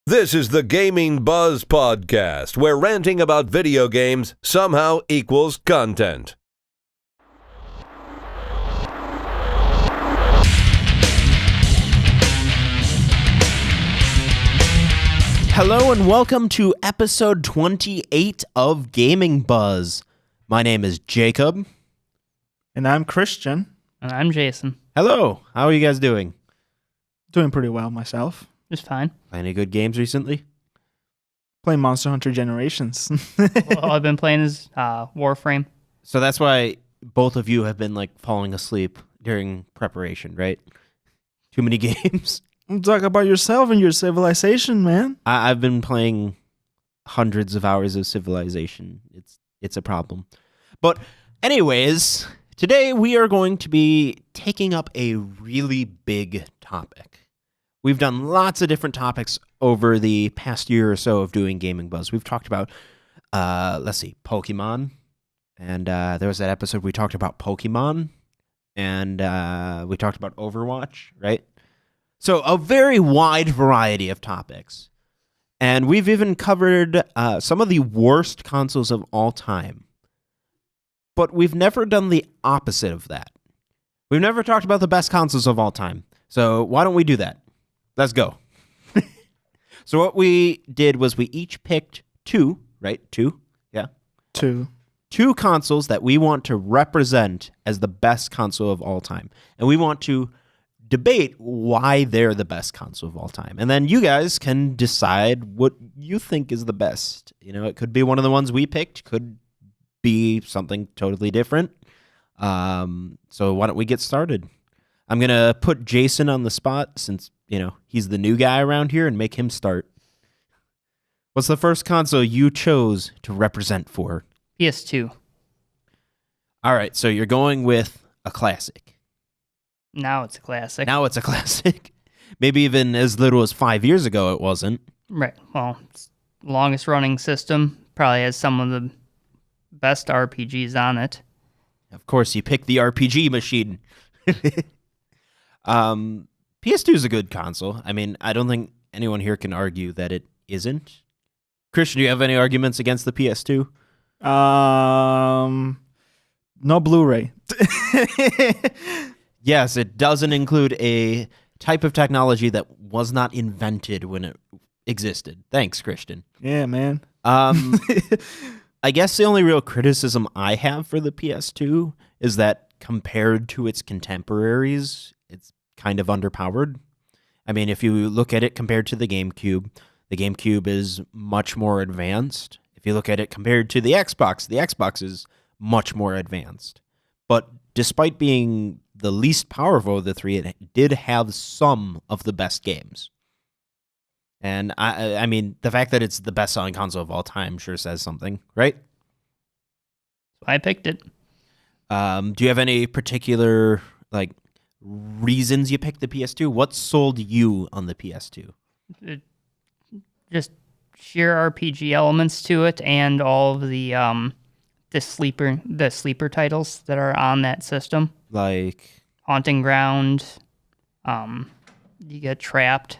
This is the Gaming Buzz Podcast, where ranting about video games somehow equals content. Hello and welcome to episode 28 of Gaming Buzz. My name is Jacob. And I'm Christian. And I'm Jason. Hello, how are you guys doing? Doing pretty well myself. Just fine. Any good games recently? Playing Monster Hunter Generations. All I've been playing is Warframe. So that's why both of you have been like falling asleep during preparation, right? Too many games. Talk about yourself and your civilization, man. I've been playing hundreds of hours of Civilization. It's a problem. But anyways, today we are going to be taking up a really big topic. We've done lots of different topics over the past year or so of doing Gaming Buzz. We've talked about, Pokemon. And there was that episode we talked about Pokemon. And we talked about Overwatch, right? So a very wide variety of topics. And we've even covered some of the worst consoles of all time. But we've never done the opposite of that. We've never talked about the best consoles of all time. So why don't we do that? Let's go. So what we did was we each picked two, right? Two? Yeah. Two consoles that we want to represent as the best console of all time. And we want to debate why they're the best console of all time. And then you guys can decide what you think is the best. You know, it could be one of the ones we picked, could be something totally different. So why don't we get started? I'm going to put Jason on the spot since, you know, he's the new guy around here and make him start. What's the first console you chose to represent for? PS2. All right, so you're going with a classic. Now it's a classic. Now it's a classic. Maybe even as little as 5 years ago it wasn't. Right. Well, it's the longest running system. Probably has some of the best RPGs on it. Of course, you picked the RPG machine. PS2 is a good console. I mean, I don't think anyone here can argue that it isn't. Christian, do you have any arguments against the PS2? No Blu-ray. Yes, it doesn't include a type of technology that was not invented when it existed. Thanks, Christian. Yeah, man. I guess the only real criticism I have for the PS2 is that compared to its contemporaries, it's kind of underpowered. I mean, if you look at it compared to the GameCube is much more advanced. If you look at it compared to the Xbox is much more advanced. But despite being the least powerful of the three, it did have some of the best games. And I mean, the fact that it's the best-selling console of all time sure says something, right? I picked it. Do you have any particular reasons you picked the PS2? What sold you on the PS2? Just sheer RPG elements to it, and all of the sleeper titles that are on that system. Like Haunting Ground. You get Trapped.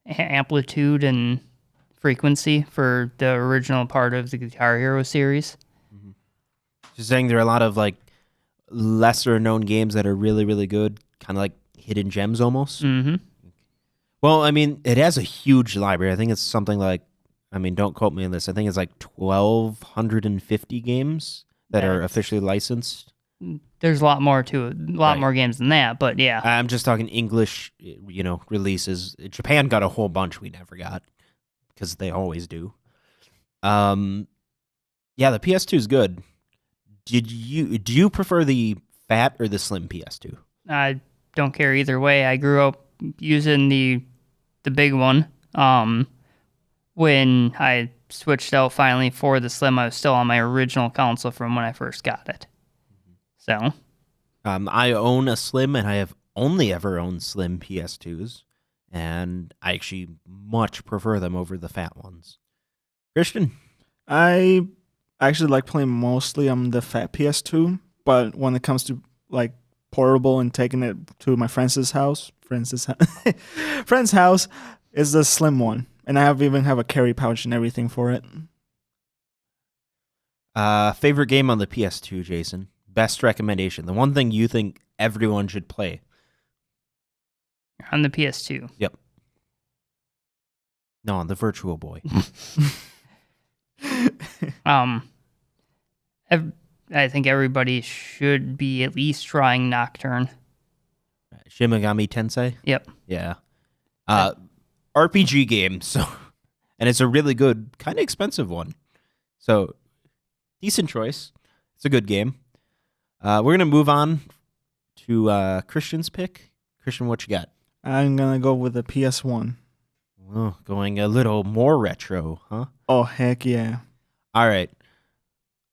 Amplitude and Frequency for the original part of the Guitar Hero series. Mm-hmm. Just saying there are a lot of lesser known games that are really, really good, kind of like hidden gems almost. Mm-hmm. Well, I mean, it has a huge library. I think it's something don't quote me on this. I think it's 1,250 games that are officially licensed. There's a lot more to it, more games than that, but yeah. I'm just talking English, releases. Japan got a whole bunch we never got because they always do. Yeah, the PS2 is good. Do you prefer the fat or the slim PS2? I don't care either way. I grew up using the big one. When I switched out finally for the slim, I was still on my original console from when I first got it. So, I own a slim, and I have only ever owned slim PS2s, and I actually much prefer them over the fat ones. Christian? I actually like playing mostly on the fat PS2, but when it comes to portable and taking it to my friend's house, It's the slim one, and I even have a carry pouch and everything for it. Favorite game on the PS2, Jason? Best recommendation. The one thing you think everyone should play. On the PS2. Yep. No, on the Virtual Boy. I think everybody should be at least trying Nocturne. Shin Megami Tensei? Yep. Yeah. RPG game, so and it's a really good, kind of expensive one. So, decent choice. It's a good game. We're going to move on to Christian's pick. Christian, what you got? I'm gonna go with the PS1. Oh, going a little more retro, huh? Oh, heck yeah. All right.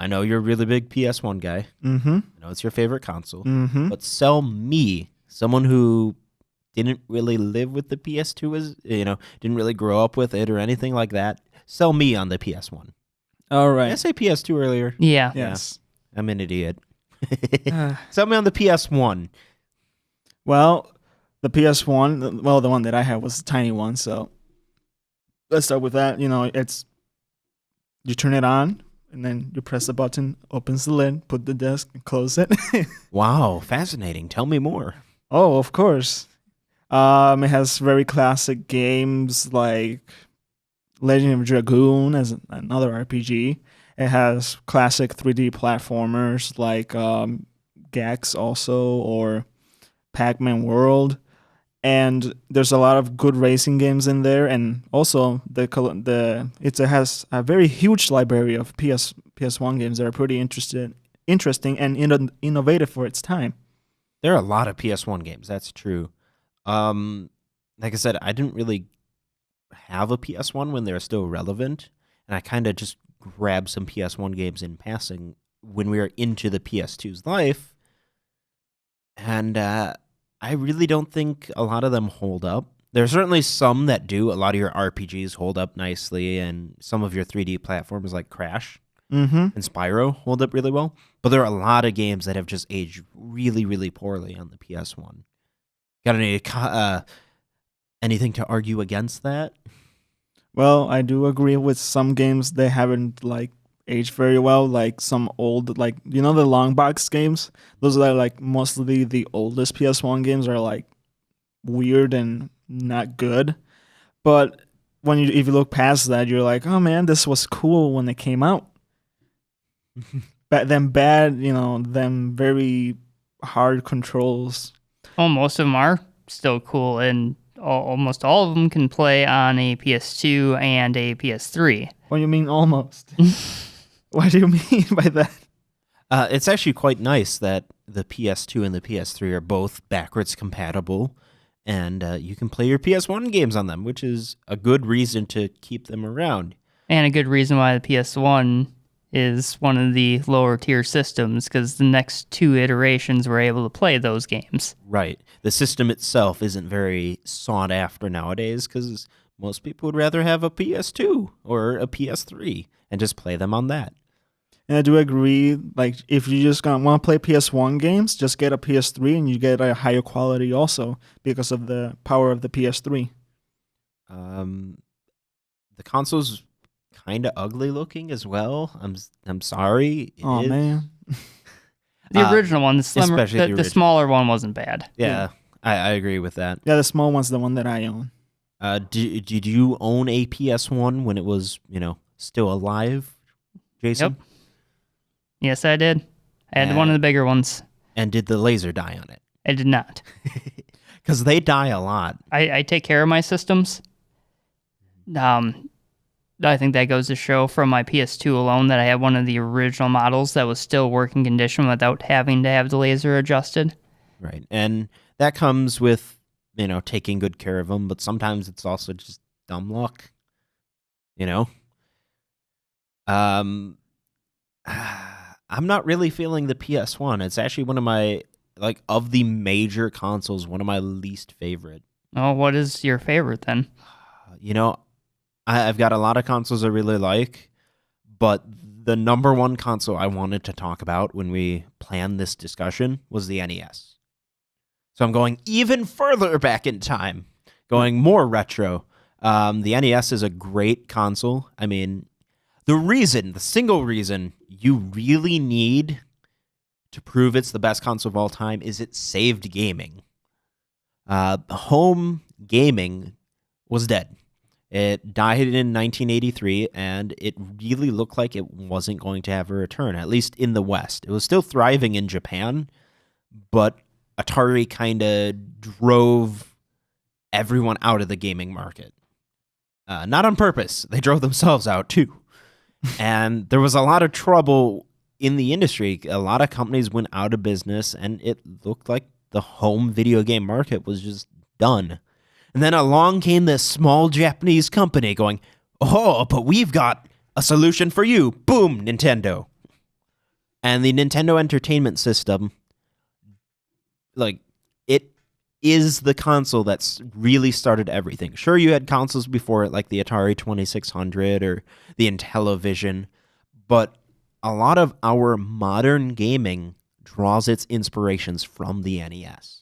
I know you're a really big PS1 guy. Mm-hmm. I know it's your favorite console. Mm-hmm. But sell me, someone who didn't really live with the PS2, didn't really grow up with it or anything like that, sell me on the PS1. All Did I right. say PS2 earlier? Yeah. Yes. I'm an idiot. Uh, Sell me on the PS1. well, the PS1, the one that I had was a tiny one, so let's start with that. It's you turn it on, and then you press the button, opens the lid, put the disc, and close it. Wow, fascinating. Tell me more. Oh, of course. It has very classic games like Legend of Dragoon as another RPG. It has classic 3D platformers like Gex also, or Pac-Man World. And there's a lot of good racing games in there, and also it has a very huge library of PS1 games that are pretty interesting and innovative for its time. There are a lot of PS1 games. That's true. Like I said, I didn't really have a PS1 when they were still relevant, and I kind of just grabbed some PS1 games in passing when we were into the PS2's life, and I really don't think a lot of them hold up. There's certainly some that do. A lot of your RPGs hold up nicely, and some of your 3D platforms like Crash Mm-hmm. and Spyro hold up really well. But there are a lot of games that have just aged really, really poorly on the PS1. Got anything to argue against that? Well, I do agree with some games they haven't aged very well, like some old the long box games. Those are mostly the oldest PS1 games are weird and not good. But if you look past that, you're like, oh man, this was cool when it came out. But then them very hard controls. Well, most of them are still cool, and almost all of them can play on a PS2 and a PS3. What do you mean almost? What do you mean by that? It's actually quite nice that the PS2 and the PS3 are both backwards compatible, and you can play your PS1 games on them, which is a good reason to keep them around. And a good reason why the PS1 is one of the lower tier systems, because the next two iterations were able to play those games. Right. The system itself isn't very sought after nowadays because most people would rather have a PS2 or a PS3 and just play them on that. And I do agree, if you just want to play PS1 games, just get a PS3 and you get a higher quality also because of the power of the PS3. The console's kind of ugly looking as well. I'm sorry. Oh man. The original one, the slimmer, especially the smaller one wasn't bad. Yeah, I agree with that. Yeah, the small one's the one that I own. Did you own a PS1 when it was, still alive, Jason? Yep. Yes, I did. I had one of the bigger ones. And did the laser die on it? I did not. Because they die a lot. I take care of my systems. I think that goes to show from my PS2 alone that I had one of the original models that was still working condition without having to have the laser adjusted. Right. And that comes with, taking good care of them, but sometimes it's also just dumb luck. I'm not really feeling the PS1. It's actually one of my, of the major consoles, one of my least favorite. Oh, what is your favorite then? I've got a lot of consoles I really like, but the number one console I wanted to talk about when we planned this discussion was the NES. So I'm going even further back in time, going more retro. The NES is a great console. I mean, the single reason you really need to prove it's the best console of all time is it saved gaming. Home gaming was dead. It died in 1983, and it really looked like it wasn't going to have a return, at least in the West. It was still thriving in Japan, but Atari kind of drove everyone out of the gaming market. Not on purpose. They drove themselves out, too. And there was a lot of trouble in the industry. A lot of companies went out of business, and it looked like the home video game market was just done. And then along came this small Japanese company going, oh, but we've got a solution for you. Boom, Nintendo. And the Nintendo Entertainment System, like, it is the console that's really started everything. Sure, you had consoles before it, like the Atari 2600 or the Intellivision, but a lot of our modern gaming draws its inspirations from the NES.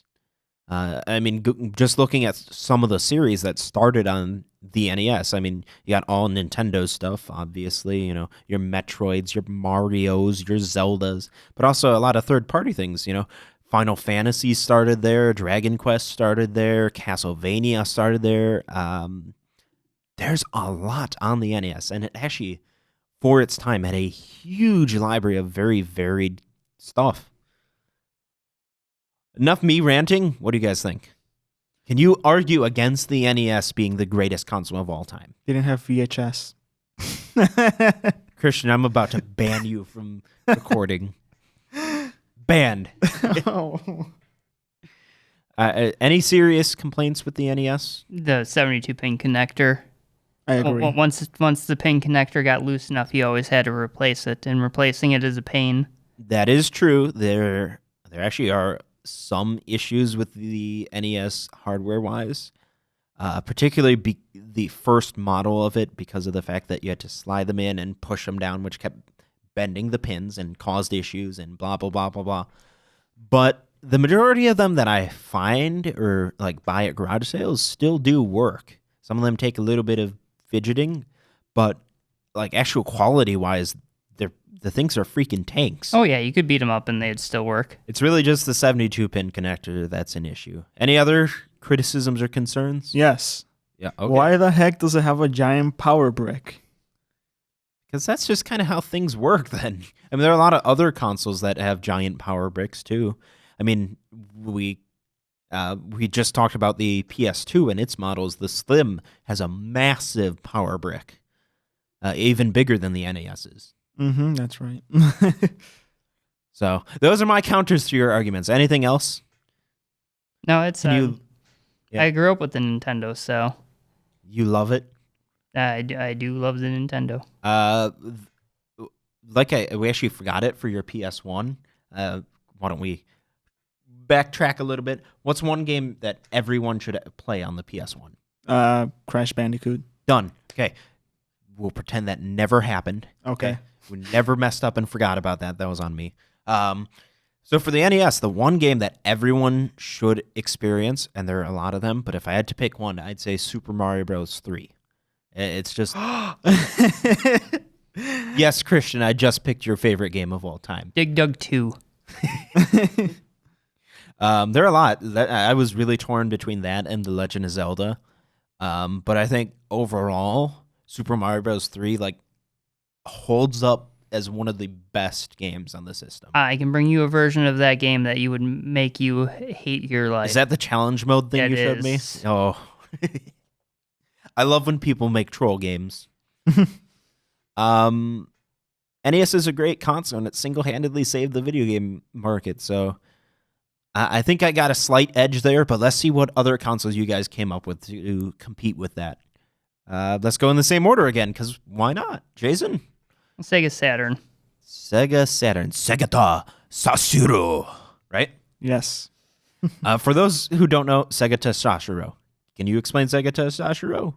I mean, just looking at some of the series that started on the NES, I mean, you got all Nintendo stuff, obviously, you know, your Metroids, your Marios, your Zeldas, but also a lot of third-party things, you know. Final Fantasy started there, Dragon Quest started there, Castlevania started there. There's a lot on the NES, and it actually, for its time, had a huge library of very varied stuff. Enough me ranting. What do you guys think? Can you argue against the NES being the greatest console of all time? Didn't have VHS. Christian, I'm about to ban you from recording. Banned. Oh. Any serious complaints with the NES? The 72-pin connector. I agree. Once the pin connector got loose enough, you always had to replace it, and replacing it is a pain. That is true. There actually are some issues with the NES hardware-wise, particularly the first model of it, because of the fact that you had to slide them in and push them down, which kept bending the pins and caused issues and blah, blah, blah, blah, blah. But the majority of them that I find or like buy at garage sales still do work. Some of them take a little bit of fidgeting, but like actual quality-wise, the things are freaking tanks. Oh, yeah, you could beat them up and they'd still work. It's really just the 72-pin connector that's an issue. Any other criticisms or concerns? Yes. Yeah. Okay. Why the heck does it have a giant power brick? Because that's just kind of how things work then. I mean, there are a lot of other consoles that have giant power bricks too. I mean, we just talked about the PS2 and its models. The Slim has a massive power brick, even bigger than the NES's. Mm-hmm, that's right. So those are my counters to your arguments. Anything else? No, it's... Yeah. I grew up with the Nintendo, so... You love it? I do love the Nintendo. We actually forgot it for your PS1. Why don't we backtrack a little bit? What's one game that everyone should play on the PS1? Crash Bandicoot. Done. Okay. We'll pretend that never happened. Okay. We never messed up and forgot about that. That was on me. So for the NES, the one game that everyone should experience, and there are a lot of them, but if I had to pick one, I'd say Super Mario Bros. 3. It's just... Yes, Christian, I just picked your favorite game of all time. Dig Dug 2. There are a lot. I was really torn between that and The Legend of Zelda. But I think overall, Super Mario Bros. 3 holds up as one of the best games on the system. I can bring you a version of that game that you would make you hate your life. Is that the challenge mode thing you showed me? Oh. I love when people make troll games. NES is a great console, and it single-handedly saved the video game market, so I think I got a slight edge there, but let's see what other consoles you guys came up with to compete with that. Let's go in the same order again, because why not? Jason? Sega Saturn. Sega Saturn. Segata Sashiro. Right? Yes. For those who don't know, Segata Sashiro. Can you explain Segata Sashiro?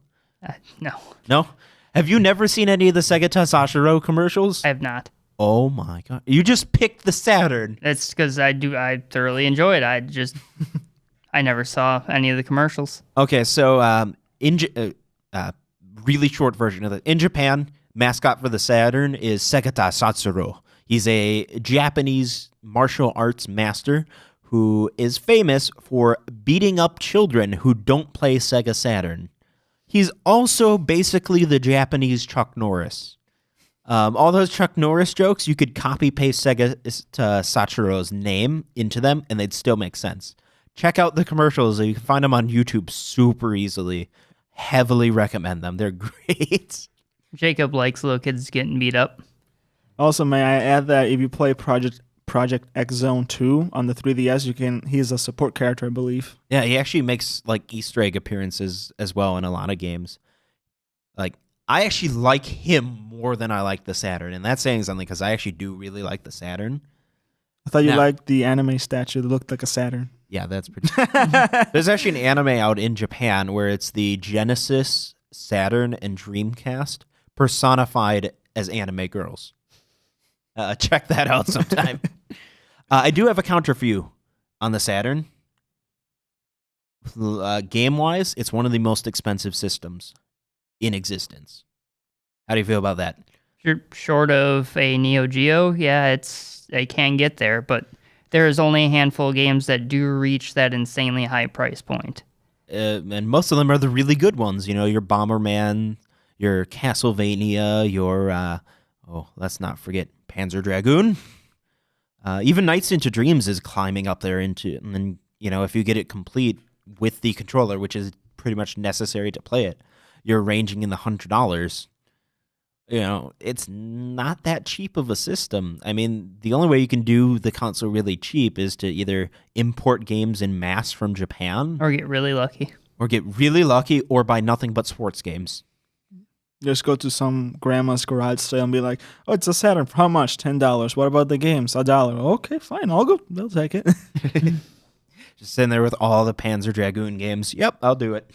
No. No? Have you never seen any of the Segata Sashiro commercials? I have not. Oh my god. You just picked the Saturn. That's because I thoroughly enjoy it. I never saw any of the commercials. Okay, so really short version of it. In Japan, mascot for the Saturn is Segata Satsuro. He's a Japanese martial arts master who is famous for beating up children who don't play Sega Saturn. He's also basically the Japanese Chuck Norris. All those Chuck Norris jokes, you could copy-paste Sega Satsuro's name into them, and they'd still make sense. Check out the commercials. You can find them on YouTube super easily. Heavily recommend them. They're great. Jacob likes little kids getting beat up. Also, may I add that if you play Project X Zone 2 on the 3DS, he's a support character, I believe. Yeah, he actually makes like Easter egg appearances as well in a lot of games. Like, I actually like him more than I like the Saturn, and that's saying something because I actually do really like the Saturn. I thought you liked the anime statue that looked like a Saturn. Yeah, that's pretty. There's actually an anime out in Japan where it's the Genesis, Saturn, and Dreamcast personified as anime girls. Check that out sometime. I do have a counter for you on the Saturn. Game-wise, it's one of the most expensive systems in existence. How do you feel about that? Short of a Neo Geo, yeah, I can get there, but there is only a handful of games that do reach that insanely high price point. And most of them are the really good ones. You know, your Bomberman, your Castlevania, your, let's not forget Panzer Dragoon. Even Nights into Dreams is climbing up there and then, you know, if you get it complete with the controller, which is pretty much necessary to play it, you're ranging in the $100. You know, it's not that cheap of a system. I mean, the only way you can do the console really cheap is to either import games in mass from Japan. Or get really lucky. Or buy nothing but sports games. Just go to some grandma's garage sale and be like, oh, it's a Saturn. How much? $10. What about the games? $1. Okay, fine. I'll go. They'll take it. Just sitting there with all the Panzer Dragoon games. Yep, I'll do it.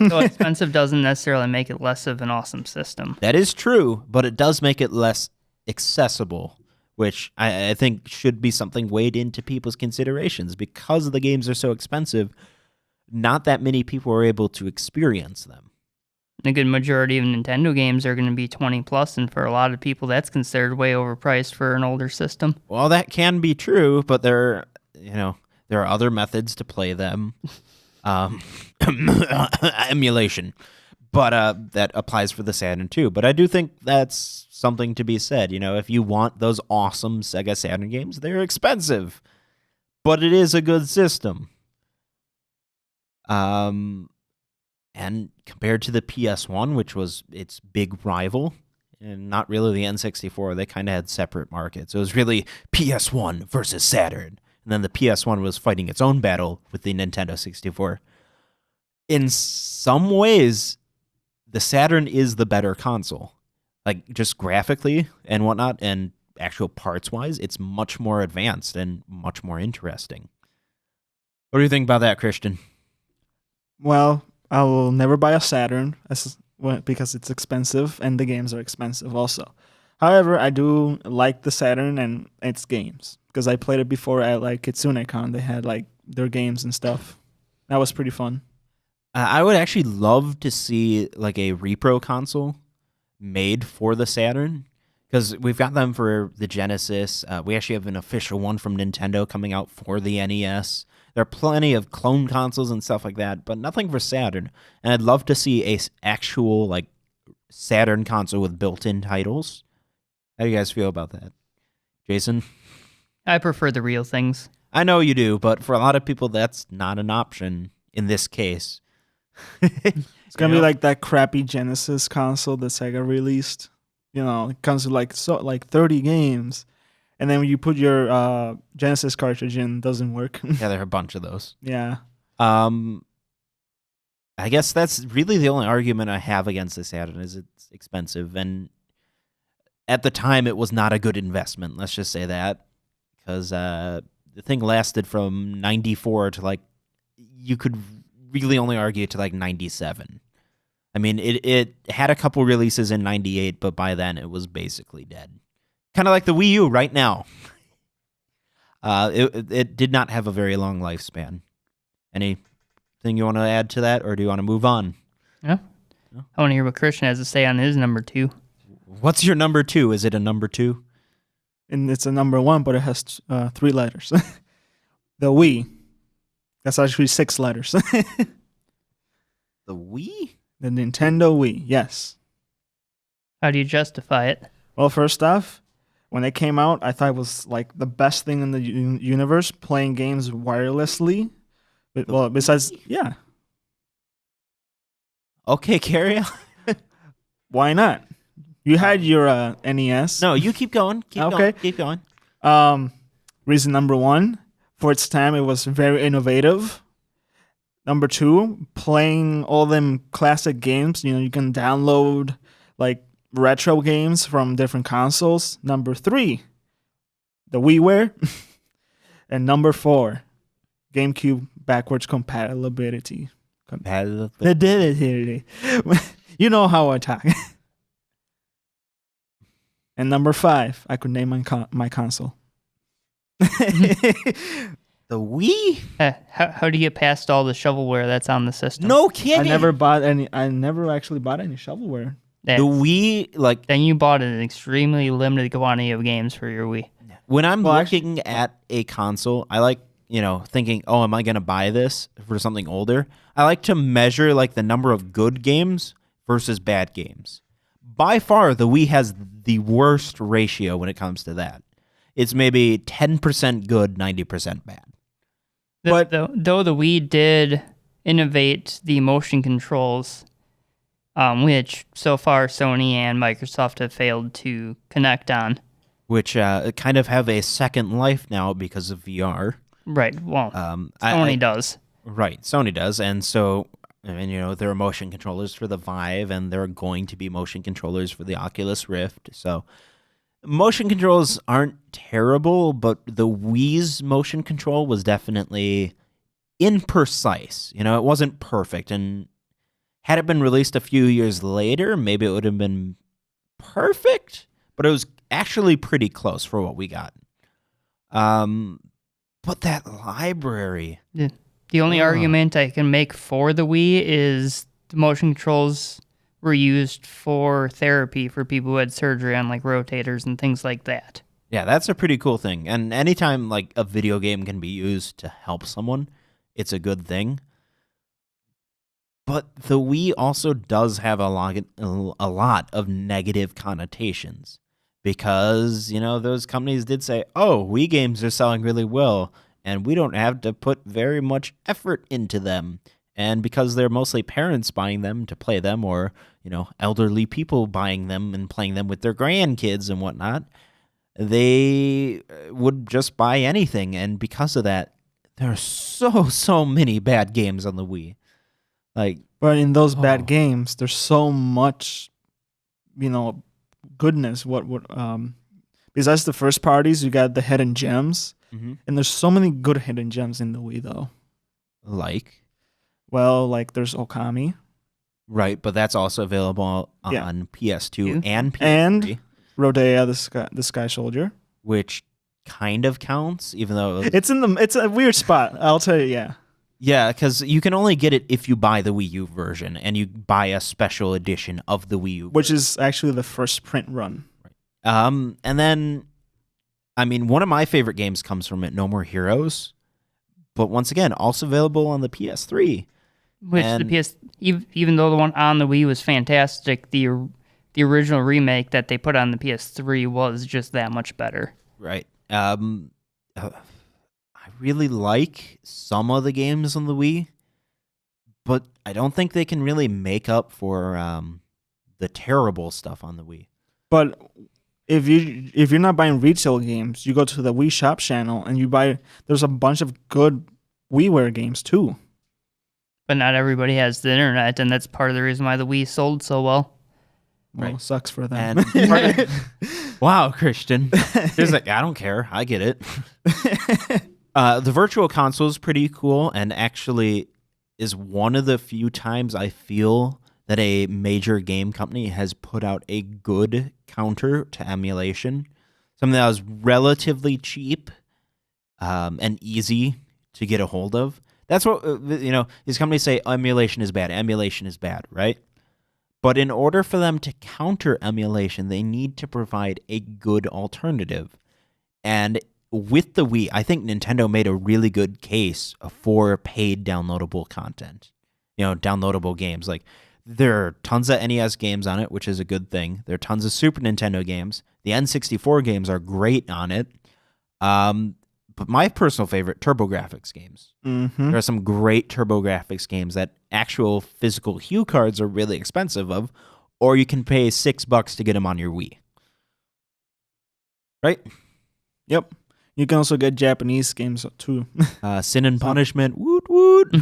So expensive doesn't necessarily make it less of an awesome system. That is true, but it does make it less accessible, which I think should be something weighed into people's considerations. Because the games are so expensive, not that many people are able to experience them. A good majority of Nintendo games are going to be 20 plus, and for a lot of people, that's considered way overpriced for an older system. Well, that can be true, but there are other methods to play them. Emulation. But that applies for the Saturn too. But I do think that's something to be said. You know, if you want those awesome Sega Saturn games, they're expensive. But it is a good system. And compared to the PS1, which was its big rival, and not really the N64, they kind of had separate markets. It was really PS1 versus Saturn. And then the PS1 was fighting its own battle with the Nintendo 64. In some ways, the Saturn is the better console. Like, just graphically and whatnot, and actual parts-wise, it's much more advanced and much more interesting. What do you think about that, Christian? Well, I will never buy a Saturn because it's expensive, and the games are expensive also. However, I do like the Saturn and its games, because I played it before at like Kitsune-con. They had like their games and stuff. That was pretty fun. I would actually love to see like a repro console made for the Saturn, because we've got them for the Genesis. We actually have an official one from Nintendo coming out for the NES. There are plenty of clone consoles and stuff like that, but nothing for Saturn. And I'd love to see a actual like Saturn console with built-in titles. How do you guys feel about that? Jason? I prefer the real things. I know you do, but for a lot of people, that's not an option in this case. It's going to be like that crappy Genesis console that Sega released. You know, it comes with like 30 games. And then when you put your Genesis cartridge in, it doesn't work. Yeah, there are a bunch of those. Yeah. I guess that's really the only argument I have against the Saturn is it's expensive. And at the time, it was not a good investment. Let's just say that. Because the thing lasted from 94 to like, you could really only argue to like 97. I mean, it had a couple releases in 98, but by then it was basically dead. Kind of like the Wii U right now. It did not have a very long lifespan. Anything you want to add to that, or do you want to move on? Yeah. I want to hear what Christian has to say on his number 2. What's your number 2? Is it a number 2? And it's a number 1, but it has 3 letters. The Wii. That's actually 6 letters. The Wii? The Nintendo Wii, yes. How do you justify it? Well, first off, when it came out, I thought it was like the best thing in the universe, playing games wirelessly. Well, besides, yeah. Okay, carry on. Why not? You had your NES. No, you keep going. Okay. Keep going. Reason number 1, for its time, it was very innovative. Number 2, playing all them classic games. You can download like retro games from different consoles. Number 3, the WiiWare. And number 4, GameCube backwards compatibility. You know how I talk. And number 5, I could name my console. The Wii? How do you get past all the shovelware that's on the system? No kidding. I never actually bought any shovelware. The Wii, like, Then you bought an extremely limited quantity of games for your Wii. when I'm looking at a console, I like, thinking, oh, am I going to buy this for something older? I like to measure like the number of good games versus bad games. By far, the Wii has the worst ratio when it comes to that. It's maybe 10% good, 90% bad. But Though the Wii did innovate the motion controls, which so far Sony and Microsoft have failed to connect on. Which kind of have a second life now because of VR. Right. Well, Sony does. Right, Sony does. And so, there are motion controllers for the Vive, and there are going to be motion controllers for the Oculus Rift. So motion controls aren't terrible, but the Wii's motion control was definitely imprecise. It wasn't perfect. And had it been released a few years later, maybe it would have been perfect, but it was actually pretty close for what we got. But that library. Yeah. The only argument I can make for the Wii is the motion controls were used for therapy for people who had surgery on like rotators and things like that. Yeah, that's a pretty cool thing. And anytime like a video game can be used to help someone, it's a good thing. But the Wii also does have a lot of negative connotations because, those companies did say, oh, Wii games are selling really well, and we don't have to put very much effort into them. And because they're mostly parents buying them to play them or, elderly people buying them and playing them with their grandkids and whatnot, they would just buy anything. And because of that, there are so many bad games on the Wii. But in those bad games, there's so much, goodness. Besides the first parties, you got the hidden gems. Mm-hmm. And there's so many good hidden gems in the Wii, though. Well, there's Okami. Right, but that's also available on PS2 and PS3. And Rodea, the Sky Soldier. Which kind of counts, even though... It's a weird spot, I'll tell you, yeah. Yeah, because you can only get it if you buy the Wii U version, and you buy a special edition of the Wii U version. Which is actually the first print run. Right. And then... one of my favorite games comes from it, No More Heroes. But once again, also available on the PS3. Even though the one on the Wii was fantastic, the original remake that they put on the PS3 was just that much better. Right. I really like some of the games on the Wii, but I don't think they can really make up for the terrible stuff on the Wii. But if you're not buying retail games, you go to the Wii Shop channel and you buy. There's a bunch of good WiiWare games too. But not everybody has the internet, and that's part of the reason why the Wii sold so well. Well, sucks for them. And wow, Christian. There's I don't care. I get it. The Virtual Console is pretty cool, and actually is one of the few times I feel that a major game company has put out a good counter to emulation. Something that was relatively cheap and easy to get a hold of. That's what, these companies say emulation is bad, right? But in order for them to counter emulation, they need to provide a good alternative. And with the Wii, I think Nintendo made a really good case for paid downloadable content. Downloadable games. Like, there are tons of NES games on it, which is a good thing. There are tons of Super Nintendo games. The N64 games are great on it. But my personal favorite, TurboGrafx games. Mm-hmm. There are some great TurboGrafx games that actual physical hue cards are really expensive of, or you can pay $6 to get them on your Wii. Right? Yep. You can also get Japanese games too. Sin and Punishment. Woot woot.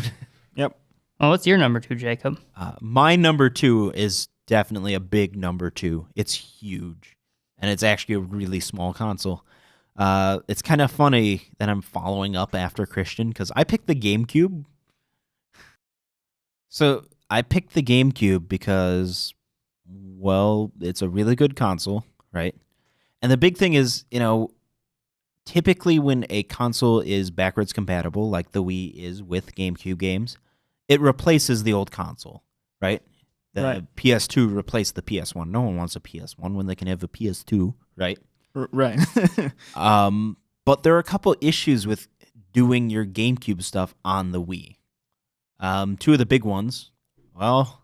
Yep. Well, what's your number 2, Jacob? My number 2 is definitely a big number 2. It's huge, and it's actually a really small console. It's kind of funny that I'm following up after Christian because I picked the GameCube. So I picked the GameCube because, well, it's a really good console, right? And the big thing is, typically when a console is backwards compatible, like the Wii is with GameCube games, it replaces the old console, right? The Right. PS2 replaced the PS1. No one wants a PS1 when they can have a PS2, right? Right. But there are a couple issues with doing your GameCube stuff on the Wii. Two of the big ones. Well,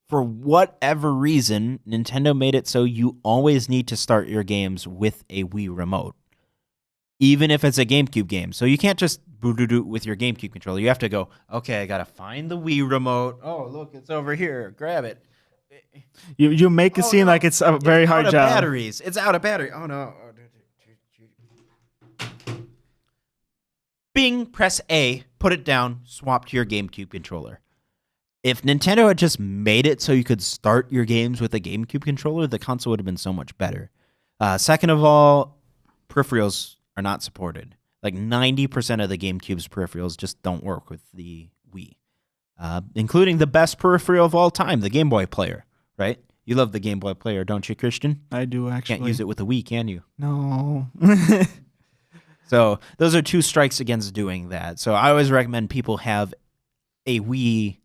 for whatever reason, Nintendo made it so you always need to start your games with a Wii remote, even if it's a GameCube game. So you can't just boot it with your GameCube controller. You have to go, okay, I got to find the Wii remote. Oh, look, it's over here. Grab it. You make it seem like it's a very hard It's out job. of batteries. It's out of battery. Oh, no. Bing, press A, put it down, swap to your GameCube controller. If Nintendo had just made it so you could start your games with a GameCube controller, the console would have been so much better. Second of all, peripherals are not supported. Like 90% of the GameCube's peripherals just don't work with the Wii, including the best peripheral of all time, the Game Boy player, right? You love the Game Boy player, don't you, Christian? I do actually. Can't use it with a Wii, can you? No. So those are two strikes against doing that. So I always recommend people have a Wii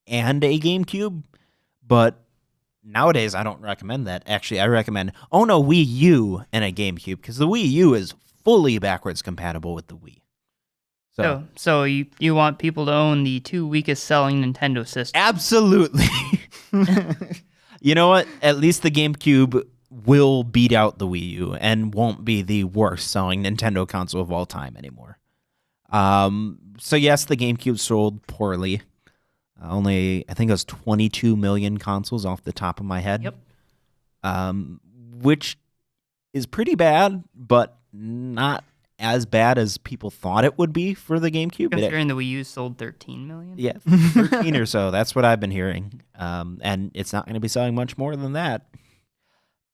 and a GameCube, but nowadays I don't recommend that. Actually, I recommend own a Wii U and a GameCube because the Wii U is fully backwards compatible with the Wii. So you want people to own the 2 weakest selling Nintendo systems? Absolutely. You know what? At least the GameCube will beat out the Wii U and won't be the worst selling Nintendo console of all time anymore. So yes, the GameCube sold poorly. Only, I think it was 22 million consoles off the top of my head. Yep. Which is pretty bad, but not as bad as people thought it would be for the GameCube. Considering the Wii U sold 13 million? Yeah, 13 or so. That's what I've been hearing. And it's not going to be selling much more than that.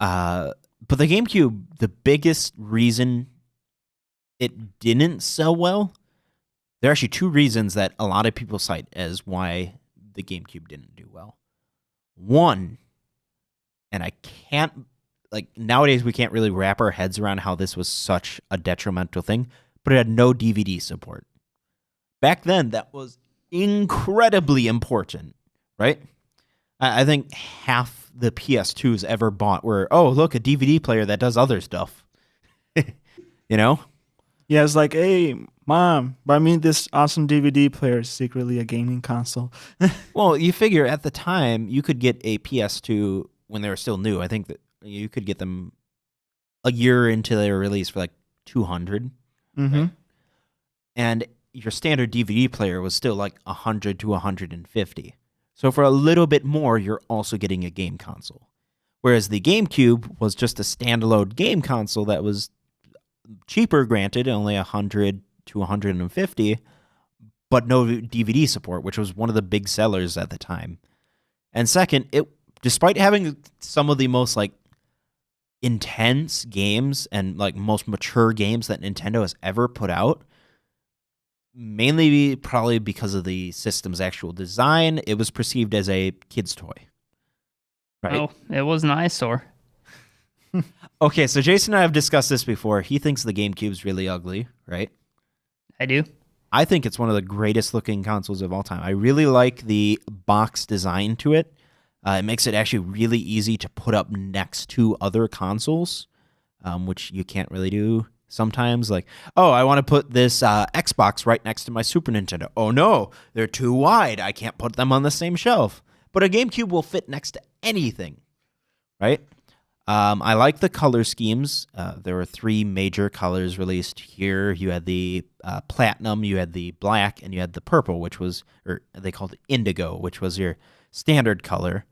But the GameCube, the biggest reason it didn't sell well, there are actually two reasons that a lot of people cite as why the GameCube didn't do well. One, and I can't, nowadays we can't really wrap our heads around how this was such a detrimental thing, but it had no DVD support. Back then, that was incredibly important, right? I think half the PS2s ever bought were, oh, look, a DVD player that does other stuff. You know? Yeah, it's like, hey, Mom, buy me this awesome DVD player. It's secretly a gaming console. Well, you figure at the time you could get a PS2 when they were still new. I think that you could get them a year into their release for like $200. Mm-hmm. Right? And your standard DVD player was still like $100 to $150. So for a little bit more, you're also getting a game console. Whereas the GameCube was just a standalone game console that was cheaper, granted, only $100 to $150, but no DVD support, which was one of the big sellers at the time. And second, it, despite having some of the most intense games and most mature games that Nintendo has ever put out, mainly probably because of the system's actual design, it was perceived as a kid's toy. Right? Oh, it was an eyesore. Okay, so Jason and I have discussed this before. He thinks the GameCube's really ugly, right? I do. I think it's one of the greatest looking consoles of all time. I really like the box design to it. It makes it actually really easy to put up next to other consoles, which you can't really do sometimes. Like, oh, I want to put this Xbox right next to my Super Nintendo. Oh no, they're too wide. I can't put them on the same shelf. But a GameCube will fit next to anything, right? I like the color schemes. There were 3 major colors released here. You had the platinum, you had the black, and you had the purple, which was, or they called it indigo, which was your standard color.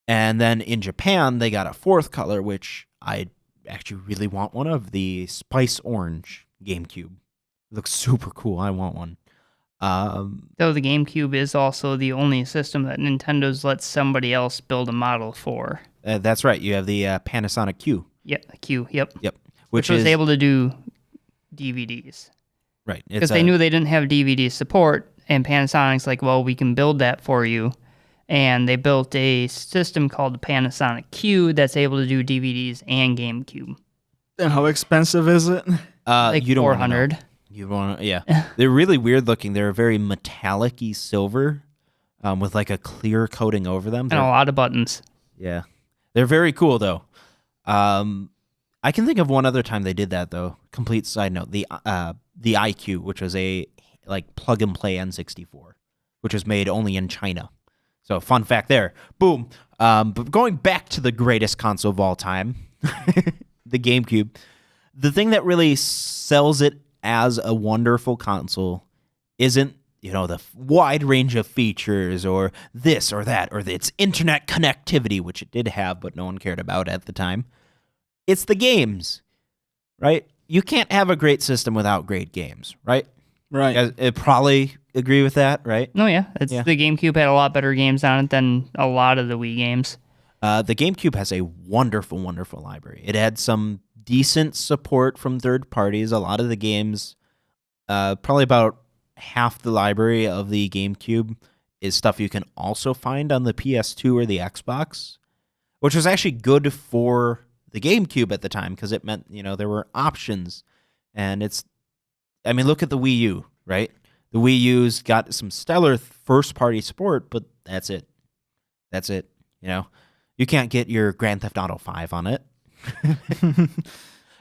And then in Japan, they got a 4th color, which I actually really want one of, the spice orange GameCube. It looks super cool. I want one. Though the GameCube is also the only system that Nintendo's let somebody else build a model for. That's right. You have the Panasonic Q. Yeah, the Q, yep. Yep. Which was able to do DVDs. Right. Because they knew they didn't have DVD support, and Panasonic's like, well, we can build that for you. And they built a system called the Panasonic Q that's able to do DVDs and GameCube. And how expensive is it? Like you don't $400. You want, yeah. They're really weird looking. They're very metallic-y silver, with like a clear coating over them. And a lot of buttons. Yeah, they're very cool though. I can think of one other time they did that though. Complete side note: the iQ, which was a like plug and play N64, which was made only in China. So fun fact there. Boom. But going back to the greatest console of all time, the GameCube, the thing that really sells it as a wonderful console isn't, the wide range of features or this or that or its internet connectivity, which it did have, but no one cared about at the time. It's the games, right? You can't have a great system without great games, right? Right. You guys probably agree with that, right? No, yeah. The GameCube had a lot better games on it than a lot of the Wii games. The GameCube has a wonderful, wonderful library. It had some decent support from third parties. A lot of the games, probably about half the library of the GameCube is stuff you can also find on the PS2 or the Xbox, which was actually good for the GameCube at the time because it meant, there were options. And look at the Wii U, right? The Wii U's got some stellar first-party support, but that's it. That's it. You can't get your Grand Theft Auto 5 on it.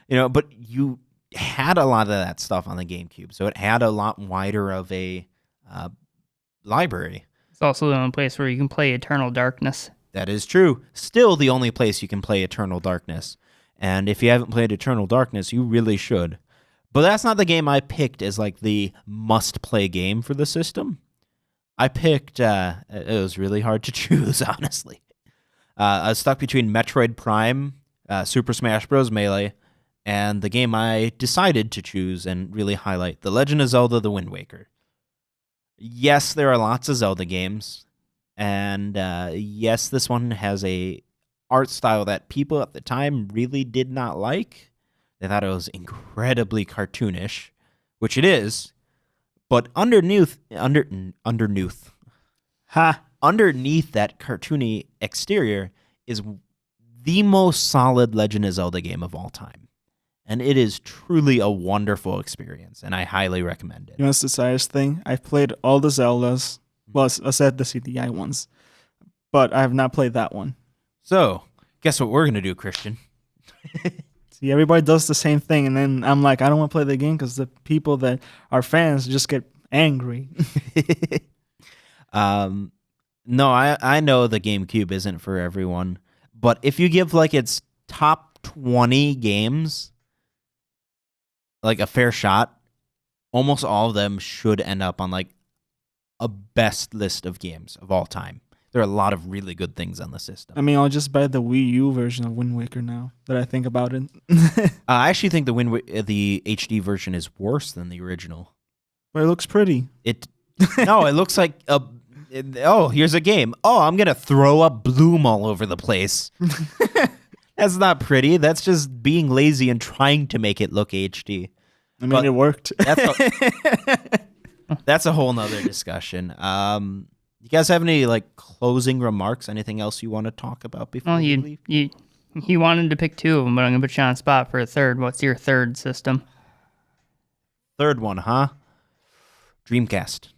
But you had a lot of that stuff on the GameCube, so it had a lot wider of a library. It's also the only place where you can play Eternal Darkness. That is true. Still the only place you can play Eternal Darkness. And if you haven't played Eternal Darkness, you really should. But that's not the game I picked as like the must-play game for the system. I picked, it was really hard to choose, honestly. I was stuck between Metroid Prime, Super Smash Bros. Melee, and the game I decided to choose and really highlight, The Legend of Zelda: The Wind Waker. Yes, there are lots of Zelda games, and yes, this one has a art style that people at the time really did not like. They thought it was incredibly cartoonish, which it is, but underneath that cartoony exterior is the most solid Legend of Zelda game of all time. And it is truly a wonderful experience, and I highly recommend it. You know what's the saddest thing? I've played all the Zeldas, well, I said the CDI ones, but I have not played that one. So, guess what we're going to do, Christian? See, everybody does the same thing, and then I'm like, I don't want to play the game because the people that are fans just get angry. No, I know the GameCube isn't for everyone, but if you give like its top 20 games like a fair shot, almost all of them should end up on like a best list of games of all time. There are a lot of really good things on the system. I mean, I'll just buy the Wii U version of Wind Waker now that I think about it. I actually think the HD version is worse than the original. But it looks pretty. It looks like here's a game. Oh, I'm gonna throw up bloom all over the place. That's not pretty. That's just being lazy and trying to make it look HD. I mean, it worked. That's a whole nother discussion. You guys have any like closing remarks? Anything else you want to talk about before we leave? You wanted to pick 2 of them, but I'm gonna put you on the spot for a third. What's your third system? Third one, huh? Dreamcast.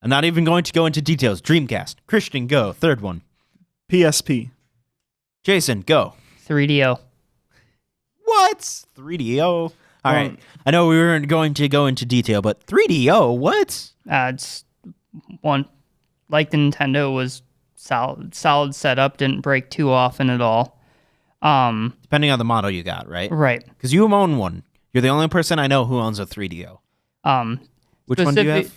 I'm not even going to go into details. Dreamcast. Christian, go. Third one. PSP. Jason, go. 3DO. What? 3DO? All right. I know we weren't going to go into detail, but 3DO, what? It's one like the Nintendo was solid setup, didn't break too often at all. Depending on the model you got, right? Right. Because you own one. You're the only person I know who owns a 3DO. Which one do you have?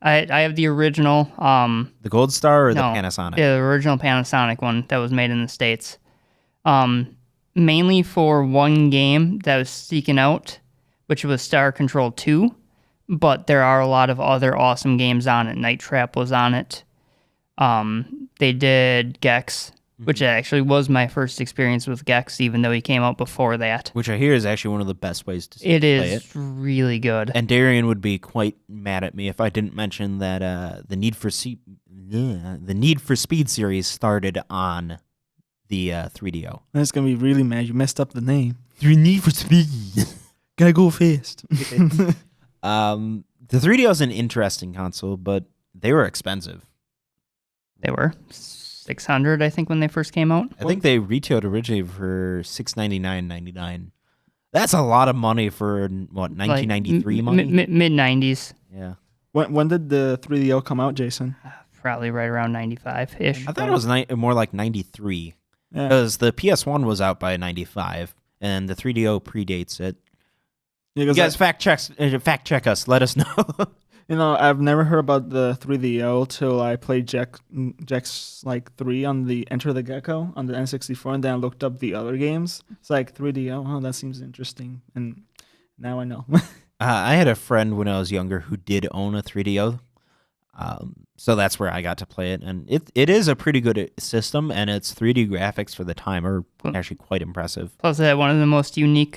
I have the original. The Gold Star or the No, Panasonic? Yeah, the original Panasonic one that was made in the States. Mainly for one game that I was seeking out, which was Star Control 2. But there are a lot of other awesome games on it. Night Trap was on it. They did Gex, which actually was my first experience with Gex, even though he came out before that. Which I hear is actually one of the best ways to It play is it. really good. And Darian would be quite mad at me if I didn't mention that the Need for Speed series started on the 3DO. That's gonna be really mad. You messed up the name. Need for Speed. Gotta go fast. The 3DO is an interesting console, but they were expensive. They were $600, I think, when they first came out. I think they retailed originally for $699.99. That's a lot of money for what, 1993 money? Mid 90s, Yeah. When did the 3DO come out, Jason? probably right around 95 ish. I thought it was more like 93 Yeah. because the PS1 was out by 95 and the 3DO predates it. Yeah, You 'cause guys fact check us. Let us know. I've never heard about the 3DO till I played Jack's 3 on the Enter the Gecko on the N64, and then I looked up the other games. It's like 3DO. Oh, that seems interesting, and now I know. I had a friend when I was younger who did own a 3DO, so that's where I got to play it, and it is a pretty good system, and its 3D graphics for the time are actually quite impressive. Plus, it had one of the most unique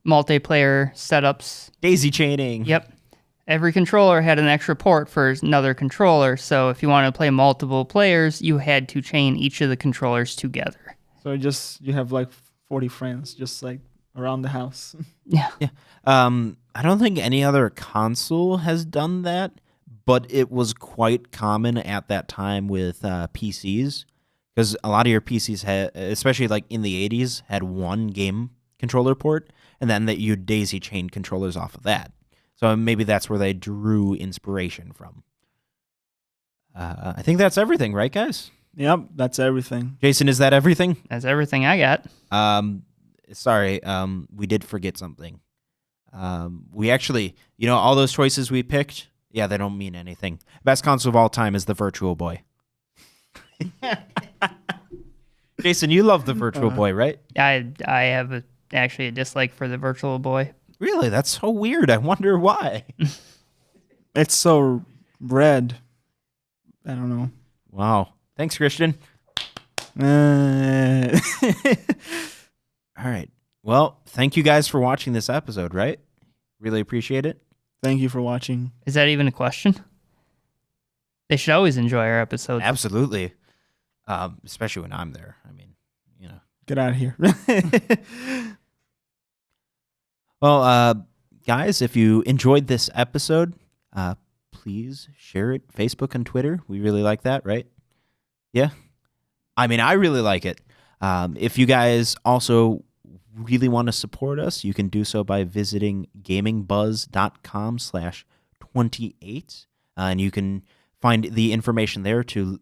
multiplayer setups. Daisy chaining. Yep. Every controller had an extra port for another controller, so if you wanted to play multiple players, you had to chain each of the controllers together. So you have 40 friends just around the house. Yeah. I don't think any other console has done that, but it was quite common at that time with PCs, because a lot of your PCs had, especially in the 80s, had one game controller port, and then that you'd daisy chain controllers off of that. So maybe that's where they drew inspiration from. I think that's everything, right, guys? Yep, that's everything. Jason, is that everything? That's everything I got. Sorry, we did forget something. We actually, all those choices we picked, yeah, they don't mean anything. Best console of all time is the Virtual Boy. Jason, you love the Virtual Boy, right? I have actually a dislike for the Virtual Boy. Really? That's so weird. I wonder why. It's so red. I don't know. Wow. Thanks, Christian. Uh, All right. Well, thank you guys for watching this episode, right? Really appreciate it. Thank you for watching. Is that even a question? They should always enjoy our episodes. Absolutely. Especially when I'm there. I mean, Get out of here. Well, guys, if you enjoyed this episode, please share it. Facebook and Twitter. We really like that, right? Yeah. I mean, I really like it. If you guys also really want to support us, you can do so by visiting gamingbuzz.com/28. And you can find the information there to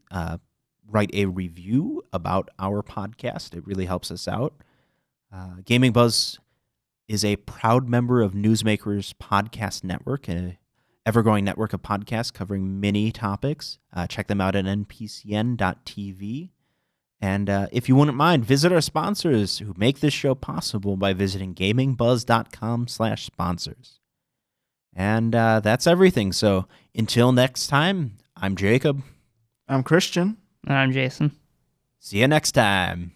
write a review about our podcast. It really helps us out. Gaming Buzz is a proud member of Newsmakers Podcast Network, an ever-growing network of podcasts covering many topics. Check them out at npcn.tv. And if you wouldn't mind, visit our sponsors who make this show possible by visiting gamingbuzz.com/sponsors. And that's everything. So until next time, I'm Jacob. I'm Christian. And I'm Jason. See you next time.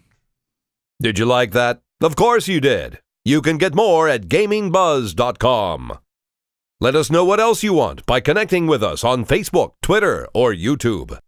Did you like that? Of course you did. You can get more at gamingbuzz.com. Let us know what else you want by connecting with us on Facebook, Twitter, or YouTube.